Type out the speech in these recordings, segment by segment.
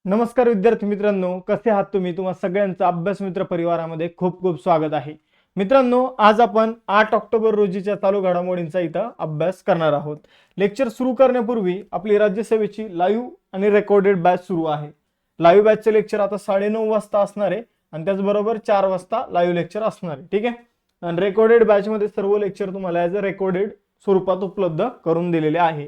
नमस्कार विद्यार्थी मित्रांनो, कसे आहात तुम्ही? तुम्हा सगळ्यांचं अभ्यास मित्र परिवारामध्ये खूप खूप स्वागत आहे. मित्रांनो, आज आपण 8 ऑक्टोबर रोजीच्या चालू घडामोडींचा इथं अभ्यास करणार आहोत. लेक्चर सुरू करण्यापूर्वी आपली राज्यसेवेची लाईव्ह आणि रेकॉर्डेड बॅच सुरू आहे. लाईव्ह बॅचचे लेक्चर आता 9:30 वाजता असणार आहे आणि त्याचबरोबर 4 वाजता लाईव्ह लेक्चर असणार आहे. ठीक आहे. आणि रेकॉर्डेड बॅचमध्ये सर्व लेक्चर तुम्हाला ॲज अ रेकॉर्डेड स्वरूपात उपलब्ध करून दिलेले आहे.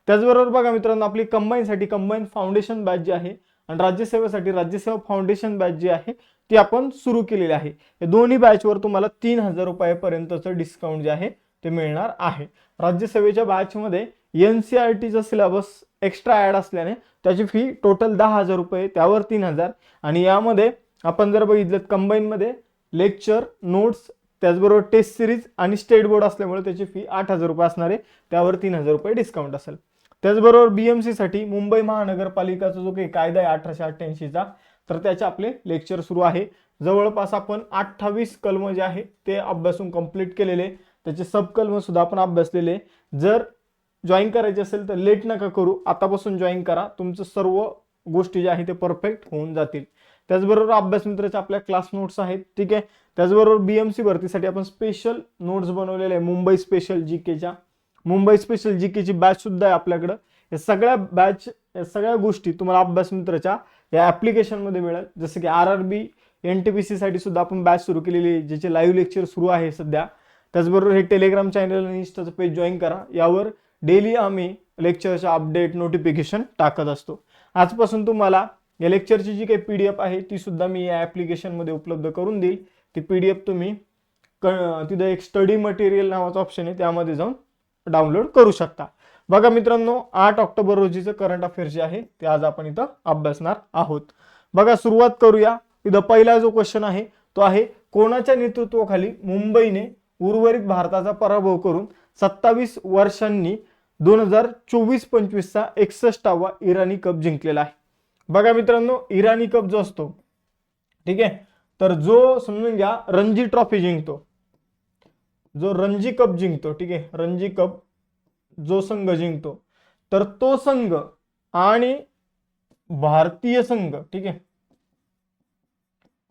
त्याचबरोबर बघा मित्रांनो, आपली कंबाईनसाठी कंबाईन फाउंडेशन बॅच जी आहे आणि राज्यसेवेसाठी राज्यसेवा फाउंडेशन बॅच जी आहे ती आपण सुरू केलेली आहे. या दोन्ही बॅचवर तुम्हाला 3000 रुपयापर्यंतचं डिस्काउंट जे आहे ते मिळणार आहे. राज्यसेवेच्या बॅचमध्ये NCERTचा सिलेबस एक्स्ट्रा ॲड असल्याने त्याची फी टोटल 10,000 रुपये, त्यावर 3000. आणि यामध्ये आपण जर बघितलं कंबाईनमध्ये लेक्चर, नोट्स, त्याचबरोबर टेस्ट सिरीज आणि स्टेट बोर्ड असल्यामुळे त्याची फी 8,000 रुपये असणार आहे, त्यावर 3000 रुपये डिस्काउंट असेल. त्याचबरोबर BMC साठी मुंबई महानगरपालिकाचा जो काही कायदा आहे 1888चा, तर त्याचे आपले लेक्चर सुरू आहे. जवळपास आपण 28 कलम जे आहे ते अभ्यासून कंप्लीट केलेले, त्याचे सब कलम सुद्धा आपण अभ्यासलेले. जर जॉईन करायचे असेल तर लेट नका करू, आतापासून जॉईन करा, तुमचं सर्व गोष्टी ज्या आहेत ते परफेक्ट होऊन जातील. त्याचबरोबर अभ्यास मित्राचे आपल्या क्लास नोट्स आहेत. ठीक आहे. त्याचबरोबर BMC भरतीसाठी आपण स्पेशल नोट्स बनवलेले आहे. मुंबई स्पेशल जीकेची बॅच सुद्धा आहे आपल्याकडं. या सगळ्या गोष्टी तुम्हाला अभ्यास मित्राच्या या ऍप्लिकेशनमध्ये मिळेल. जसं की RRB NTPC साठी सुद्धा आपण बॅच सुरू केलेली आहे, ज्याचे लाईव्ह लेक्चर सुरू आहे सध्या. त्याचबरोबर हे टेलिग्राम चॅनल आणि इंस्टाचं पेज जॉईन करा. यावर डेली आम्ही लेक्चरचे अपडेट नोटिफिकेशन टाकत असतो. आजपासून तुम्हाला या लेक्चरची जी काही PDF आहे ती सुद्धा मी या ऍप्लिकेशनमध्ये उपलब्ध करून देईल. ती PDF तुम्ही तिथं एक स्टडी मटेरियल नावाचा ऑप्शन आहे, त्यामध्ये जाऊन डाउनलोड करू शकता. बघा मित्रांनो, 8 ऑक्टोबर रोजीचं करंट अफेअर जे आहे ते आज आपण इथं अभ्यासणार आहोत. बघा, सुरुवात करूया. इथं पहिला जो क्वेश्चन आहे तो आहे, कोणाच्या नेतृत्वाखाली मुंबईने उर्वरित भारताचा पराभव करून 27 वर्षांनी 2024-25चा 61वा इराणी कप जिंकलेला आहे? बघा मित्रांनो, इराणी कप जो असतो, ठीक आहे, तर जो समजून घ्या रणजी ट्रॉफी जिंकतो, जो रणजी कप जिंकतो, ठीक आहे, रणजी कप जो संघ जिंकतो, तर तो संघ आणि भारतीय संघ, ठीक आहे,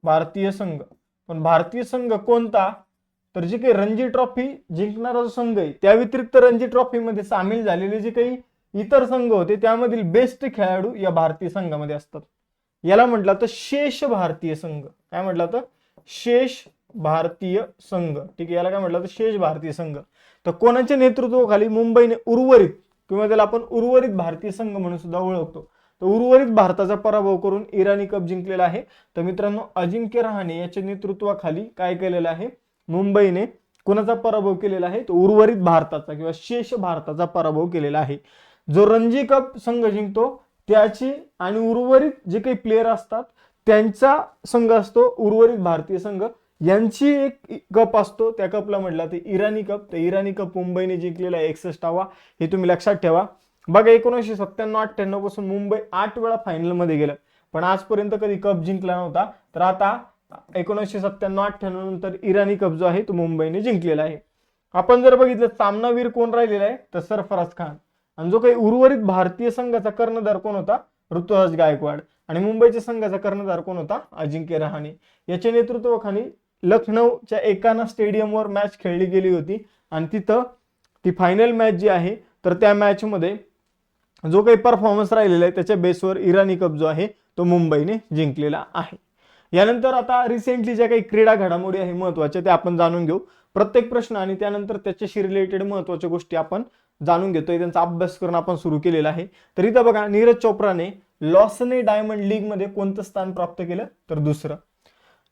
भारतीय संघ, पण भारतीय संघ कोणता, तर जे काही रणजी ट्रॉफी जिंकणारा जो संघ आहे त्या व्यतिरिक्त रणजी ट्रॉफी मध्ये सामील झालेले जे काही इतर संघ होते त्यामधील बेस्ट खेळाडू या भारतीय संघामध्ये असतात. याला म्हटलं तर शेष भारतीय संघ. काय म्हटलं तर शेष भारतीय संघ. ठीक आहे, याला काय म्हटलं तर शेष भारतीय संघ. तर कोणाच्या नेतृत्वाखाली मुंबईने उर्वरित, किंवा त्याला आपण उर्वरित भारतीय संघ म्हणून सुद्धा ओळखतो, तर उर्वरित भारताचा पराभव करून इराणी कप जिंकलेला आहे. तर मित्रांनो, अजिंक्य रहाणे याच्या नेतृत्वाखाली काय केलेलं आहे, मुंबईने कोणाचा पराभव केलेला आहे, तो उर्वरित भारताचा किंवा शेष भारताचा पराभव केलेला आहे. जो रणजी कप संघ जिंकतो त्याची आणि उर्वरित जे काही प्लेयर असतात त्यांचा संघ असतो उर्वरित भारतीय संघ, यांची एक कप असतो, त्या कपला म्हटलं ते इराणी कप. तर इराणी कप मुंबईने जिंकलेला आहे 61वा, हे तुम्ही लक्षात ठेवा. बघा, 1997-98 पासून मुंबई 8 वेळा फायनल मध्ये गेलं, पण आजपर्यंत कधी कप जिंकला नव्हता. तर आता 1997-98 नंतर इराणी कप जो आहे तो मुंबईने जिंकलेला आहे. आपण जर बघितलं सामनावीर कोण राहिलेला आहे, तर सरफराज खान. आणि जो काही उर्वरित भारतीय संघाचा कर्णधार कोण होता, ऋतुराज गायकवाड. आणि मुंबईच्या संघाचा कर्णधार कोण होता, अजिंक्य रहाणे. याच्या नेतृत्वाखाली लखनौच्या एकाना स्टेडियमवर मॅच खेळली गेली होती आणि तिथं ती फायनल मॅच जी आहे, तर त्या मॅच मध्ये जो काही परफॉर्मन्स राहिलेला आहे त्याच्या बेसवर इराणी कप जो आहे तो मुंबईने जिंकलेला आहे. यानंतर आता रिसेंटली ज्या काही क्रीडा घडामोडी आहे महत्वाच्या त्या आपण जाणून घेऊ. प्रत्येक प्रश्न आणि त्यानंतर त्याच्याशी रिलेटेड महत्वाच्या गोष्टी आपण जाणून घेतोय, त्यांचा अभ्यास करून आपण सुरू केलेला आहे. तर इथं बघा, नीरज चोप्राने लॉसने डायमंड लीग मध्ये कोणतं स्थान प्राप्त केलं, तर दुसरं.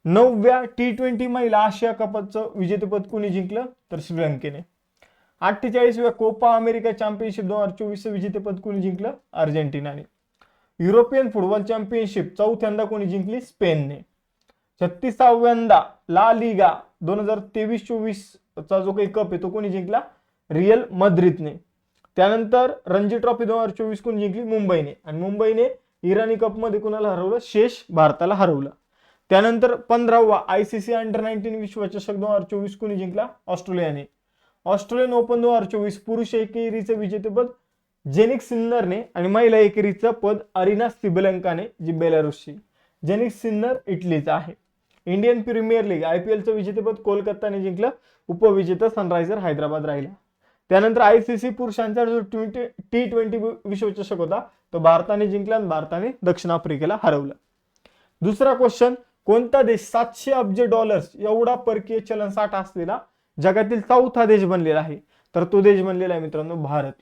9व्या T20 महिला आशिया कपचं विजेतेपद कोणी जिंकलं, तर श्रीलंकेने. 48व्या कोपा अमेरिका चॅम्पियनशिप 2024 विजेतेपद कोणी जिंकलं, अर्जेंटिनाने. युरोपियन फुटबॉल चॅम्पियनशिप चौथ्यांदा कोणी जिंकली, स्पेनने. 36व्यांदा ला लिगा 2023-24 चा जो काही कप आहे तो कोणी जिंकला, रियल मद्रिदने. त्यानंतर रणजी ट्रॉफी 2024 कोणी जिंकली, मुंबईने. आणि मुंबईने इराणी कप मध्ये कोणाला हरवलं, शेष भारताला हरवलं. त्यानंतर 15वा ICC अंडर-19 विश्वचषक 2024 कोणी जिंकला, ऑस्ट्रेलियाने. ऑस्ट्रेलियन ओपन 2024 पुरुष एकेरीचे विजेतेपद जेनिक सिन्नरने आणि महिला एकेरीचं पद अरिना सिबलेंकाने, जी बेलारुसची. जेनिक सिन्नर इटलीचा आहे. इंडियन प्रीमियर लीग IPLचं विजेतेपद कोलकाताने जिंकलं, उपविजेता सनरायझर हैदराबाद राहिला. त्यानंतर ICC पुरुषांचा जो T20 विश्वचषक होता तो भारताने जिंकला आणि भारताने दक्षिण आफ्रिकेला हरवलं. दुसरा क्वेश्चन, कोणता देश 700 अब्ज डॉलर्स एवढा परकीय चलन साठा असलेला जगातील चौथा देश बनलेला आहे? तर तो देश बनलेला आहे मित्रांनो भारत.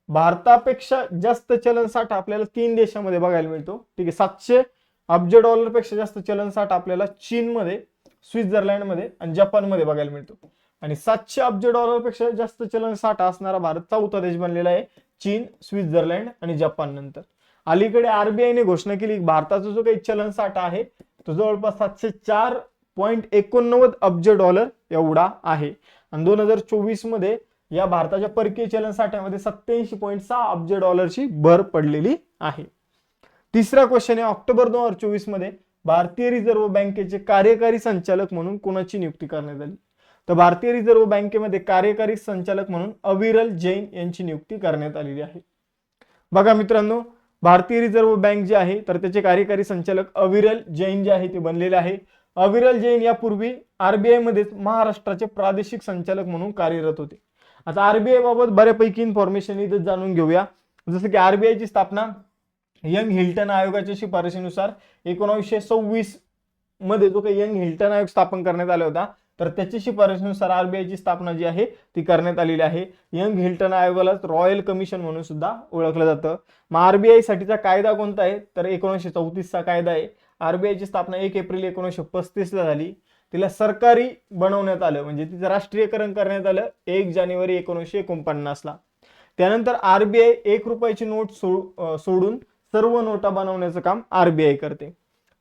भारतापेक्षा जास्त चलन साठा आपल्याला 3 देशांमध्ये बघायला मिळतो. ठीक आहे, 700 अब्ज डॉलर पेक्षा जास्त चलन साठा आपल्याला चीनमध्ये, स्वित्झर्लंडमध्ये आणि जपानमध्ये बघायला मिळतो. आणि 700 अब्ज डॉलर पेक्षा जास्त चलन साठा असणारा भारत चौथा देश बनलेला आहे, चीन, स्वित्झर्लंड आणि जपान नंतर. अलीकडे RBIने घोषणा केली की भारताचा जो काही चलन साठा आहे तो जवळपास 704.89 अब्ज डॉलर एवढा आहे. आणि 2024 मध्ये या भारताच्या परकीय चलन साठ्यामध्ये 87.6 अब्ज डॉलरची भर पडलेली आहे. तिसरा क्वेश्चन आहे, ऑक्टोबर 2024 मध्ये भारतीय रिझर्व्ह बँकेचे कार्यकारी संचालक म्हणून कोणाची नियुक्ती करण्यात आली? तर भारतीय रिझर्व्ह बँकेमध्ये कार्यकारी संचालक म्हणून अविरल जैन यांची नियुक्ती करण्यात आलेली आहे. बघा मित्रांनो, भारतीय रिझर्व्ह बँक जे आहे तर त्याचे कार्यकारी संचालक अविरल जैन जे आहे ते बनलेले आहे. अविरल जैन यापूर्वी RBI मध्येच महाराष्ट्राचे प्रादेशिक संचालक म्हणून कार्यरत होते. आता RBI बाबत बऱ्यापैकी इन्फॉर्मेशन इथं जाणून घेऊया. जसं की RBI ची स्थापना यंग हिल्टन आयोगाच्या शिफारशीनुसार 1926 मध्ये जो काही यंग हिल्टन आयोग स्थापन करण्यात आला होता तर त्याची शिफारशीनुसार RBI ची स्थापना जी आहे ती करण्यात आलेली आहे. यंग हिल्टन आयोगालाच रॉयल कमिशन म्हणून सुद्धा ओळखलं जातं. मग RBI साठीचा कायदा कोणता आहे तर 1934 चा कायदा आहे. RBI ची स्थापना 1 एप्रिल 1935 ला झाली. तिला सरकारी बनवण्यात आलं, म्हणजे तिचं राष्ट्रीयकरण करण्यात आलं 1 जानेवारी 1949 ला. त्यानंतर RBI 1 रुपयाची नोट सोडून सर्व नोटा बनवण्याचं काम RBI करते.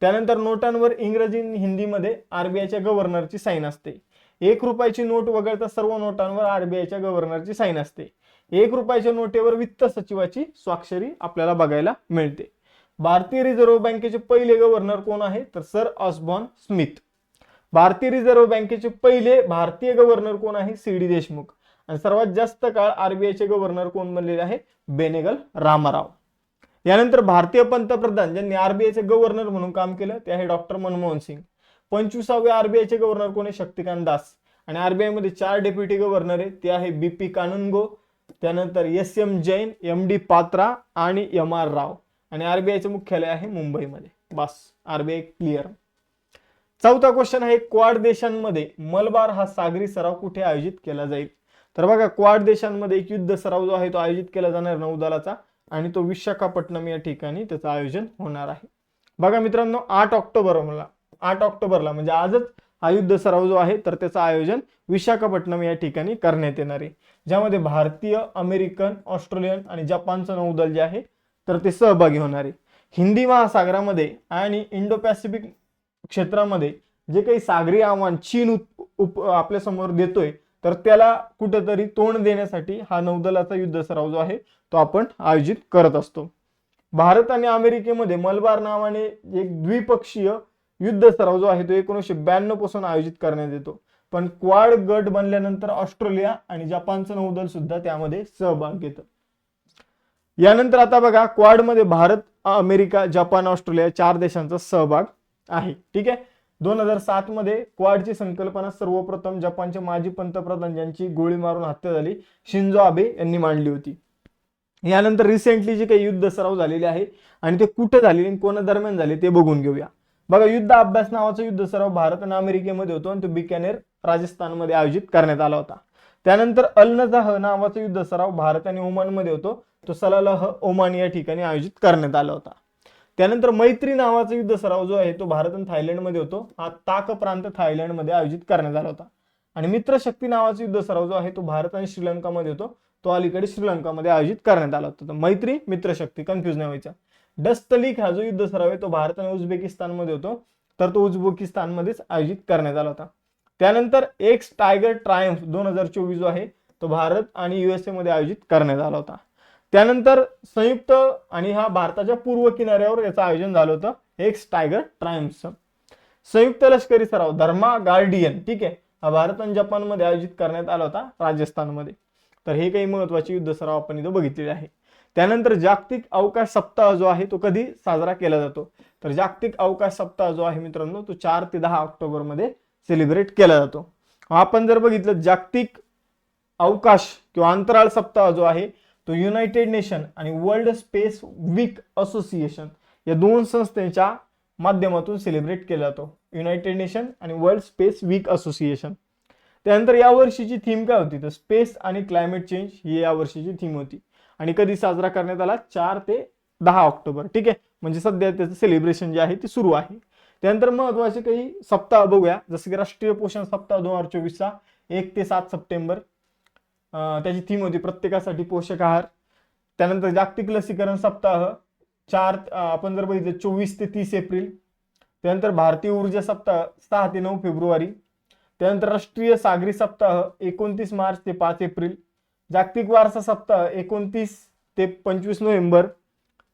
त्यानंतर नोटांवर इंग्रजी आणि हिंदीमध्ये RBIच्या गव्हर्नरची साईन असते. 1 रुपयाची नोट वगळता सर्व नोटांवर RBIच्या गव्हर्नरची साईन असते. 1 रुपयाच्या नोटेवर वित्त सचिवाची स्वाक्षरी आपल्याला बघायला मिळते. भारतीय रिझर्व्ह बँकेचे पहिले गव्हर्नर कोण आहे तर सर ऑस्बॉर्न स्मिथ. भारतीय रिझर्व्ह बँकेचे पहिले भारतीय गव्हर्नर कोण आहे? CD देशमुख. आणि सर्वात जास्त काळ RBIचे गव्हर्नर कोण बनलेले आहे? बेनेगल रामाराव. यानंतर भारतीय पंतप्रधान ज्यांनी RBIचे गव्हर्नर म्हणून काम केलं ते आहे डॉक्टर मनमोहन सिंग. 25वे RBIचे गव्हर्नर कोण आहे? शक्तिकांत दास. आणि RBI मध्ये 4 डेप्युटी गव्हर्नर आहे, ते आहे BP कानूनगो, त्यानंतर SM जैन, MD पात्रा आणि MR राव. आणि RBIचे मुख्यालय आहे मुंबईमध्ये. बस RBI क्लिअर. चौथा क्वेश्चन आहे, क्वाड देशांमध्ये मलबार हा सागरी सराव कुठे आयोजित केला जाईल? तर बघा, क्वाड देशांमध्ये एक युद्ध सराव जो आहे तो आयोजित केला जाणार नौदलाचा, आणि तो विशाखापट्टणम या ठिकाणी त्याचं आयोजन होणार आहे. बघा मित्रांनो, 8 ऑक्टोबरला म्हणजे आजच हा युद्ध सराव जो आहे तर त्याचं आयोजन विशाखापट्टणम या ठिकाणी करण्यात येणार आहे, ज्यामध्ये भारतीय, अमेरिकन, ऑस्ट्रेलियन आणि जपानचं नौदल जे आहे तर ते सहभागी होणार आहे. हिंदी महासागरामध्ये आणि इंडो पॅसिफिक क्षेत्रामध्ये जे काही सागरी आव्हान चीन आपल्या समोर देतोय तर त्याला कुठेतरी तोंड देण्यासाठी हा नौदलाचा युद्ध सराव जो आहे तो आपण आयोजित करत असतो. भारत आणि अमेरिकेमध्ये मलबार नावाने एक द्विपक्षीय युद्ध सराव जो आहे तो 1992 पासून आयोजित करण्यात येतो. पण क्वाड गट बनल्यानंतर ऑस्ट्रेलिया आणि जपानचं नौदल सुद्धा त्यामध्ये सहभाग घेतं. यानंतर आता बघा, क्वाड मध्ये भारत, अमेरिका, जपान, ऑस्ट्रेलिया 4 देशांचा सहभाग आहे. ठीक आहे. 2007 मध्ये क्वाडची संकल्पना सर्वप्रथम जपानचे माजी पंतप्रधान ज्यांची गोळी मारून हत्या झाली शिंजो आबे यांनी मांडली होती. यानंतर रिसेंटली जे काही युद्ध सराव झालेले आहे आणि ते कुठे झाले आणि कोणा दरम्यान झाले ते बघून घेऊया. बघा, युद्ध अभ्यास नावाचा युद्ध सराव भारत आणि अमेरिकेमध्ये होतो आणि तो बिकानेर राजस्थानमध्ये आयोजित करण्यात आला होता. त्यानंतर अल नजाह नावाचा युद्ध सराव भारत आणि ओमानमध्ये होतो, तो सलालाह ओमान या ठिकाणी आयोजित करण्यात आला होता. त्यानंतर मैत्री नावाचा युद्ध सराव जो आहे तो भारत आणि थायलंडमध्ये होतो, हा ताक प्रांत थायलंडमध्ये आयोजित करण्यात आला होता. आणि मित्रशक्ती नावाचा युद्ध सराव जो आहे तो भारत आणि श्रीलंकामध्ये होतो, तो अलीकडे श्रीलंकामध्ये आयोजित करण्यात आला होता. मैत्री, मित्रशक्ती कन्फ्युज नाही व्हायचा. डस्तलीक हा जो युद्ध सराव आहे तो भारत आणि उझबेकिस्तानमध्ये होतो, तर तो उझबेकिस्तानमध्येच आयोजित करण्यात आला होता. त्यानंतर एक्स टायगर ट्रायम्फ 2024 जो आहे तो भारत आणि USA मध्ये आयोजित करण्यात आला होता. त्यानंतर संयुक्त, आणि हा भारताच्या पूर्व किनाऱ्यावर याचं आयोजन झालं होतं, एक्स टायगर ट्रायम्फचं. संयुक्त लष्करी सराव धर्मा गार्डियन, ठीक आहे, हा भारत आणि जपानमध्ये आयोजित करण्यात आला होता राजस्थानमध्ये. तर हे काही महत्वाचे युद्ध सराव आपण इथं बघितलेले आहे. त्यानंतर जागतिक अवकाश सप्ताह जो आहे तो कधी साजरा केला जातो, तर जागतिक अवकाश सप्ताह जो आहे मित्रांनो तो 4 ते 10 ऑक्टोबर मध्ये सेलिब्रेट केला जातो. आपण जर बघितलं जागतिक अवकाश किंवा अंतराळ सप्ताह जो आहे तो युनायटेड नेशन आणि वर्ल्ड स्पेस वीक असोसिएशन या दोन संस्थांच्या माध्यमातून सेलिब्रेट केला जातो, युनायटेड नेशन आणि वर्ल्ड स्पेस वीक असोसिएशन. त्यानंतर या वर्षीची थीम काय होती, तर स्पेस आणि क्लायमेट चेंज ही या वर्षीची थीम होती आणि कधी साजरा करण्यात आला, 4 ते 10 ऑक्टोबर. ठीक आहे, म्हणजे सध्या त्याचं सेलिब्रेशन जे आहे ते सुरू आहे. त्यानंतर महत्वाचे काही सप्ताह बघूया, जसं की राष्ट्रीय पोषण सप्ताह 2024 चा 1 ते 7 सप्टेंबर, त्याची थीम होती प्रत्येकासाठी पोषक आहार. त्यानंतर जागतिक लसीकरण सप्ताह आपण जर बघितलं 24 ते 30 एप्रिल. त्यानंतर भारतीय ऊर्जा सप्ताह 6 ते 9 फेब्रुवारी. त्यानंतर राष्ट्रीय सागरी सप्ताह 29 मार्च ते 5 एप्रिल. जागतिक वारसा सप्ताह 29 ते 25 नोव्हेंबर.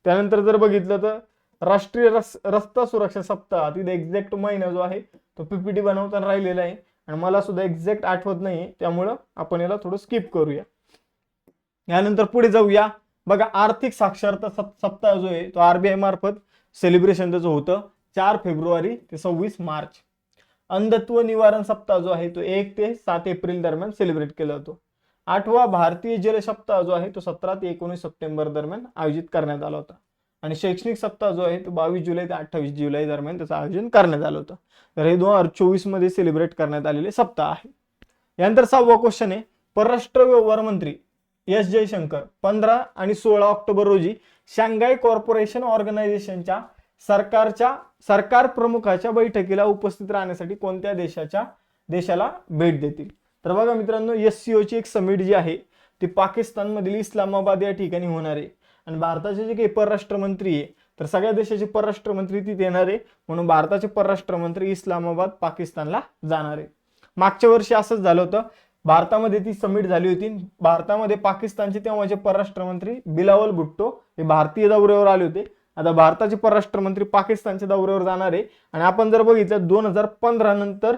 त्यानंतर जर बघितलं तर राष्ट्रीय रस्ता सुरक्षा सप्ताह, तिथे एक्झॅक्ट महिना जो आहे तो पीपीटी बनवताना राहिलेला आहे आणि मला सुद्धा एक्झॅक्ट आठवत नाही, त्यामुळं आपण याला थोडं स्किप करूया. यानंतर पुढे जाऊया. बघा आर्थिक साक्षरता सप्ताह जो आहे तो आरबीआय मार्फत सेलिब्रेशन त्याचं होतं 4 फेब्रुवारी ते 26 मार्च. अंधत्व निवारण सप्ताह जो आहे तो 1 ते 7 एप्रिल दरम्यान सेलिब्रेट केला जातो. 8वा भारतीय जल सप्ताह जो आहे तो 17 ते 19 सप्टेंबर दरम्यान आयोजित करण्यात आला होता आणि शैक्षणिक सप्ताह जो आहे तो 22 जुलै ते 28 जुलै दरम्यान त्याचं आयोजन करण्यात आलं होतं. तर हे 2024 मध्ये सेलिब्रेट करण्यात आलेले सप्ताह आहे. यानंतर 6वा क्वेश्चन आहे, परराष्ट्र व्यवहार मंत्री एस जयशंकर 15 आणि 16 ऑक्टोबर रोजी शांघाय कॉर्पोरेशन ऑर्गनायझेशनच्या सरकार प्रमुखाच्या बैठकीला उपस्थित राहण्यासाठी कोणत्या देशाला भेट देतील. तर बघा मित्रांनो, SCO ची एक समिट जी आहे ती पाकिस्तान मधील इस्लामाबाद या ठिकाणी होणार आहे आणि भारताचे जे काही परराष्ट्र मंत्री आहे तर सगळ्या देशाचे परराष्ट्र मंत्री तिथे येणार आहे, म्हणून भारताचे परराष्ट्र मंत्री इस्लामाबाद पाकिस्तानला जाणार आहे. मागच्या वर्षी असंच झालं होतं, भारतामध्ये ती समिट झाली होती. भारतामध्ये पाकिस्तानचे तेव्हाचे परराष्ट्र मंत्री बिलावल भुट्टो हे भारतीय दौऱ्यावर आले होते. आता भारताचे परराष्ट्र मंत्री पाकिस्तानच्या दौऱ्यावर जाणार आहे आणि आपण जर बघितलं 2015 नंतर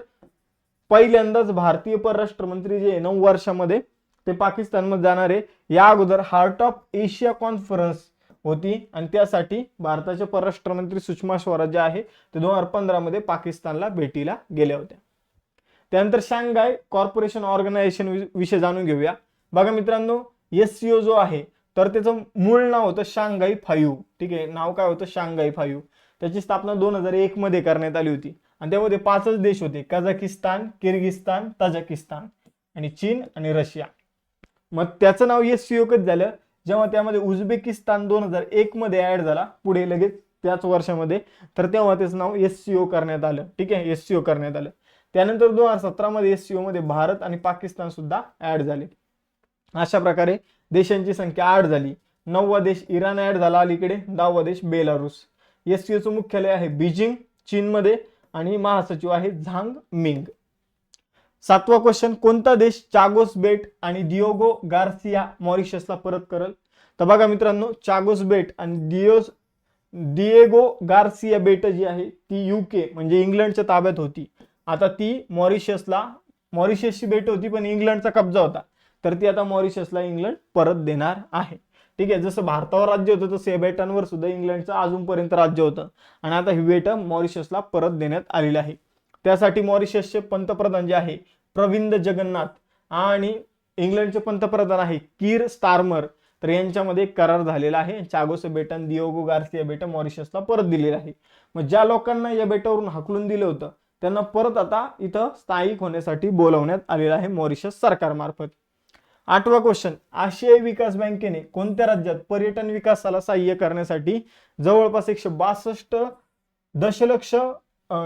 पहिल्यांदाच भारतीय परराष्ट्र मंत्री जे 9 वर्षामध्ये ते पाकिस्तानमध्ये जाणार आहे. या अगोदर हार्ट ऑफ एशिया कॉन्फरन्स होती आणि त्यासाठी भारताचे परराष्ट्र मंत्री सुषमा स्वराज जे आहे ते 2015 मध्ये पाकिस्तानला भेटीला गेल्या होत्या. त्यानंतर शांघाय कॉर्पोरेशन ऑर्गनायझेशन विषय जाणून घेऊया. बघा मित्रांनो, SCO जो आहे तर त्याचं मूळ नाव होतं शांघाई 5. ठीक आहे, नाव काय होतं शांघाई 5. त्याची स्थापना 2001 मध्ये करण्यात आली होती आणि त्यामध्ये 5च देश होते, कझाकिस्तान, किर्गिस्तान, ताजिकिस्तान आणि चीन आणि रशिया. मग त्याचं नाव SCO कधी झालं, जेव्हा त्यामध्ये उझबेकिस्तान 2001 मध्ये ऍड झाला पुढे लगेच त्याच वर्षामध्ये, तर तेव्हा त्याचं नाव SCO करण्यात आलं. ठीक आहे, SCO करण्यात आलं. त्यानंतर 2017 मध्ये SCO मध्ये भारत आणि पाकिस्तान सुद्धा ऍड झाले. अशा प्रकारे देशांची संख्या 8 झाली. 9वा देश इराण ऍड झाला अलीकडे, 10वा देश बेलारूस. SCO चं मुख्यालय आहे बीजिंग चीनमध्ये आणि महासचिव आहे झांग मिंग. 7वा क्वेश्चन, कोणता देश चागोस बेट आणि डियोगो गार्सिया मॉरिशसला परत करेल. तर बघा मित्रांनो, चागोस बेट आणि डिएगो गार्सिया बेट जी आहे ती UK म्हणजे इंग्लंडच्या ताब्यात होती. आता ती मॉरिशसची बेट होती पण इंग्लंडचा कब्जा होता, तर ती आता मॉरिशसला इंग्लंड परत देणार आहे. ठीक आहे, जसं भारतावर राज्य होतं तसं या बेटांवर सुद्धा इंग्लंडचं अजूनपर्यंत राज्य होतं आणि आता ही बेटं मॉरिशसला परत देण्यात आलेली आहे. त्यासाठी मॉरिशसचे पंतप्रधान जे आहे प्रविंद जगन्नाथ आणि इंग्लंडचे पंतप्रधान आहे कीर स्टारमर, तर यांच्यामध्ये करार झालेला आहे. चागोस बेट आणि डियोगो गार्सिया बेट मॉरिशसला परत दिलेला आहे. मग ज्या लोकांना या बेटावरून हाकलून दिलं होतं त्यांना परत आता इथं स्थायिक होण्यासाठी बोलवण्यात आलेलं आहे मॉरिशस सरकारमार्फत. 8वा क्वेश्चन, आशियाई विकास बँकेने कोणत्या राज्यात पर्यटन विकासाला सहाय्य करण्यासाठी जवळपास 162 दशलक्ष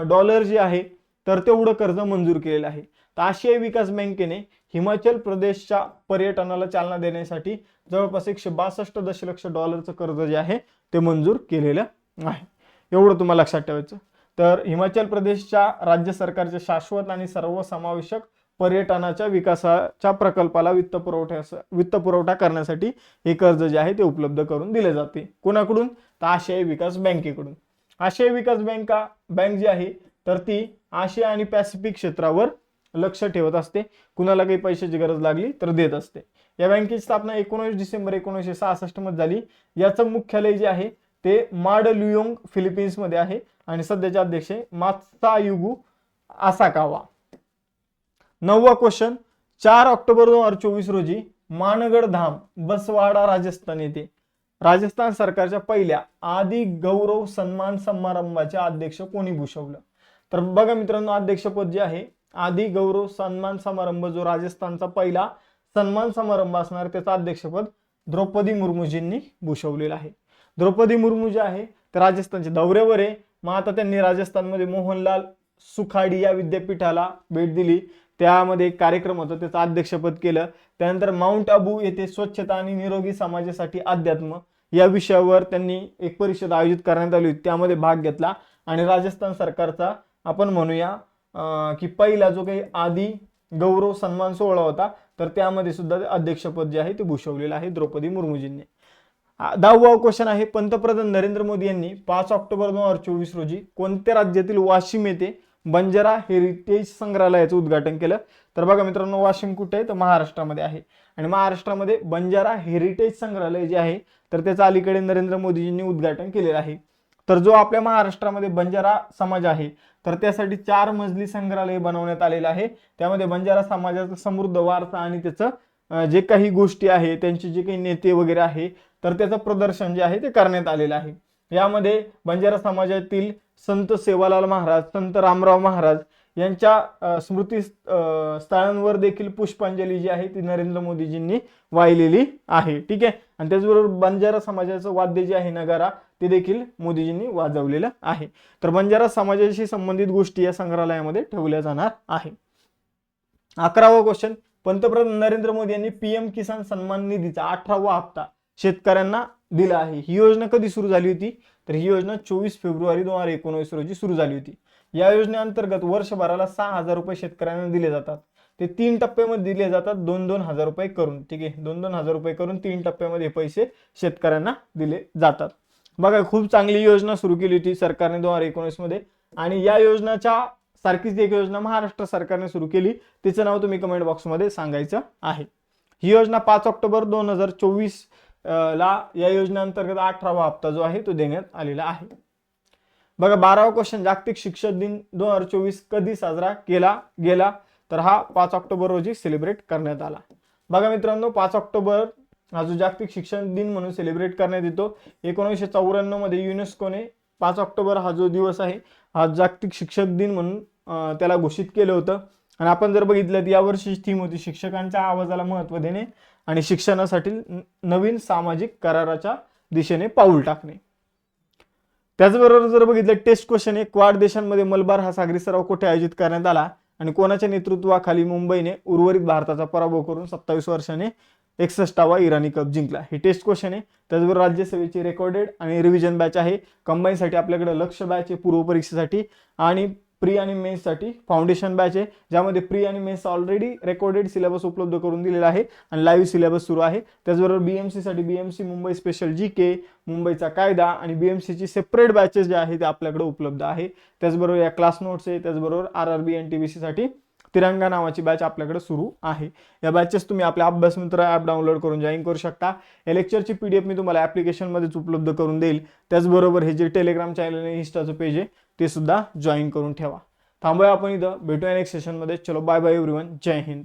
डॉलर जे आहे तर तेवढं कर्ज मंजूर केलेलं आहे. तर आशियाई विकास बँकेने हिमाचल प्रदेशच्या पर्यटनाला चालना देण्यासाठी जवळपास 162 दशलक्ष डॉलरचं कर्ज जे आहे ते मंजूर केलेलं आहे. एवढं तुम्हाला लक्षात ठेवायचं. तर हिमाचल प्रदेशच्या राज्य सरकारच्या शाश्वत आणि सर्वसमावेशक पर्यटनाच्या विकासाच्या प्रकल्पाला वित्तपुरवठा करण्यासाठी हे कर्ज जे आहे ते उपलब्ध करून दिले जाते. कोणाकडून, तर आशियाई विकास बँकेकडून. आशियाई विकास बँक जी आहे तर ती आशिया आणि पॅसिफिक क्षेत्रावर लक्ष ठेवत असते. कुणाला काही पैशाची गरज लागली तर देत असते. या बँकेची स्थापना 19 डिसेंबर 1966 मध्ये झाली. याचं मुख्यालय जे आहे ते माडल्युयोंग फिलिपिन्स मध्ये आहे आणि सध्याचे अध्यक्ष मात्सायुगु आसाकावा. 9वा क्वेश्चन, 4 ऑक्टोबर 2024 रोजी मानगड धाम बसवाडा राजस्थान येथे राजस्थान सरकारच्या पहिल्या आदि गौरव सन्मान समारंभाचे अध्यक्ष कोणी भूषवलं? तर बघा मित्रांनो, अध्यक्षपद जे आहे आदि गौरव सन्मान समारंभ जो राजस्थानचा पहिला सन्मान समारंभ असणार त्याचं अध्यक्षपद द्रौपदी मुर्मूजींनी भूषवलेलं आहे. द्रौपदी मुर्मू जे आहे ते राजस्थानच्या दौऱ्यावर आहे. मग आता त्यांनी राजस्थानमध्ये मोहनलाल सुखाडी या विद्यापीठाला भेट दिली. त्यामध्ये एक कार्यक्रम होता, त्याचं अध्यक्षपद केलं. त्यानंतर माउंट आबू येथे स्वच्छता आणि निरोगी समाजासाठी अध्यात्म या विषयावर त्यांनी एक परिषद आयोजित करण्यात आली होती, त्यामध्ये भाग घेतला आणि राजस्थान सरकारचा आपण म्हणूया की पहिला जो काही आदि गौरव सन्मान सोहळा होता तर त्यामध्ये सुद्धा अध्यक्षपद जे आहे ते भूषवलेलं आहे द्रौपदी मुर्मूजींनी. 10वा क्वेश्चन आहे, पंतप्रधान नरेंद्र मोदी यांनी 5 ऑक्टोबर 2024 रोजी कोणत्या राज्यातील वाशिम येथे बंजारा हेरिटेज संग्रहालयाचं उद्घाटन केलं? तर बघा मित्रांनो, वाशिम कुठे आहे तर महाराष्ट्रामध्ये आहे आणि महाराष्ट्रामध्ये बंजारा हेरिटेज संग्रहालय जे आहे तर त्याचं अलीकडे नरेंद्र मोदीजींनी उद्घाटन केलेलं आहे. तर जो आपल्या महाराष्ट्रामध्ये बंजारा समाज आहे तर त्यासाठी 4 मजली संग्रहालय बनवण्यात आलेलं आहे. त्यामध्ये बंजारा समाजाचा समृद्ध वारसा आणि त्याचं जे काही गोष्टी आहे, त्यांचे जे काही नेते वगैरे आहे तर त्याचं प्रदर्शन जे आहे ते करण्यात आलेलं आहे. यामध्ये बंजारा समाजातील संत सेवालाल महाराज, संत रामराव महाराज यांच्या स्मृती स्थळांवर देखील पुष्पांजली जी आहे ती नरेंद्र मोदीजींनी वाहिलेली आहे. ठीक आहे. आणि त्याचबरोबर बंजारा समाजाचं वाद्य जे आहे नगारा ते देखील मोदीजींनी वाजवलेलं आहे. तर बंजारा समाजाशी संबंधित गोष्टी या संग्रहालयामध्ये ठेवल्या जाणार आहे. 11वा क्वेश्चन, पंतप्रधान नरेंद्र मोदी यांनी पीएम किसान सन्मान निधीचा 18वा हप्ता शेतकऱ्यांना दिला आहे. ही योजना कधी सुरू झाली होती? तर ही योजना 24 फेब्रुवारी 2019 रोजी सुरू झाली होती. या योजनेअंतर्गत वर्षभराला 6,000 रुपये शेतकऱ्यांना दिले जातात. ते 3 टप्प्यामध्ये दिले जातात, 2-2 हजार रुपये करून. ठीक आहे, 2-2 हजार रुपये करून 3 टप्प्यामध्ये पैसे शेतकऱ्यांना दिले जातात. बघा, खूप चांगली योजना सुरू केली होती सरकारने 2019 मध्ये आणि या योजनाच्या सारखीच एक योजना महाराष्ट्र सरकारने सुरू केली, तिचं नाव तुम्ही कमेंट बॉक्समध्ये सांगायचं आहे. ही योजना 5 ऑक्टोबर 2024 ला या योजनेअंतर्गत 18वा हप्ता जो आहे तो देण्यात आलेला आहे. बघा, 12वा क्वेश्चन, जागतिक शिक्षक दिन 2024 कधी साजरा केला गेला? तर हा 5 ऑक्टोबर रोजी सेलिब्रेट करण्यात आला. बघा मित्रांनो, 5 ऑक्टोबर हा जो जागतिक शिक्षण दिन म्हणून सेलिब्रेट करण्यात येतो. 1994 मध्ये युनेस्कोने 5 ऑक्टोबर हा जो दिवस आहे हा जागतिक शिक्षक दिन म्हणून त्याला घोषित केलं होतं. आणि आपण जर बघितलं तर यावर्षी थीम होती शिक्षकांच्या आवाजाला महत्त्व देणे आणि शिक्षणासाठी नवीन सामाजिक कराराच्या दिशेने पाऊल टाकणे. त्याचबरोबर जर बघितलं टेस्ट क्वेश्चन, एक क्वाड देशांमध्ये मलबार हा सागरी सराव कुठे आयोजित करण्यात आला आणि कोणाच्या नेतृत्वाखाली मुंबईने उर्वरित भारताचा पराभव करून 27 वर्षाने 61वा इराणी कप जिंकला? हे टेस्ट क्वेश्चन आहे. त्याचबरोबर राज्यसेवेची रेकॉर्डेड आणि रिव्हिजन बॅच आहे. कंबाईनसाठी आपल्याकडे लक्ष्य बॅच आहे पूर्व परीक्षेसाठी आणि प्री आणि मेन्ससाठी फाउंडेशन बॅच आहे, ज्यामध्ये प्री आणि मेन्स ऑलरेडी रेकॉर्डेड सिलेबस उपलब्ध करून दिलेला आहे आणि लाईव्ह सिलेबस सुरू आहे. त्याचबरोबर बीएमसी साठी बीएमसी मुंबई स्पेशल जीके, मुंबईचा कायदा आणि बीएमसीची सेपरेट बॅचेस जे आहे ते आपल्याकडे उपलब्ध आहे. त्याचबरोबर या क्लास नोट्स आहे. त्याचबरोबर आरआरबी एनटीपीसी साठी तिरंगा नावाची बॅच आपल्याकडे सुरू आहे. या बॅचेस तुम्ही आपल्या अभ्यास मित्र ॲप डाउनलोड करून जॉईन करू शकता. या लेक्चरची पीडीएफ मी तुम्हाला ॲप्लिकेशनमध्येच उपलब्ध करून देईल. त्याचबरोबर हे जे टेलिग्राम चॅनल आणि इंस्टाचं पेज आहे ते सुद्धा जॉईन करून ठेवा. थांबूया आपण इथं, भेटूया नेक्स्ट सेशनमध्ये. चलो बाय बाय एव्हरीवन, जय हिंद.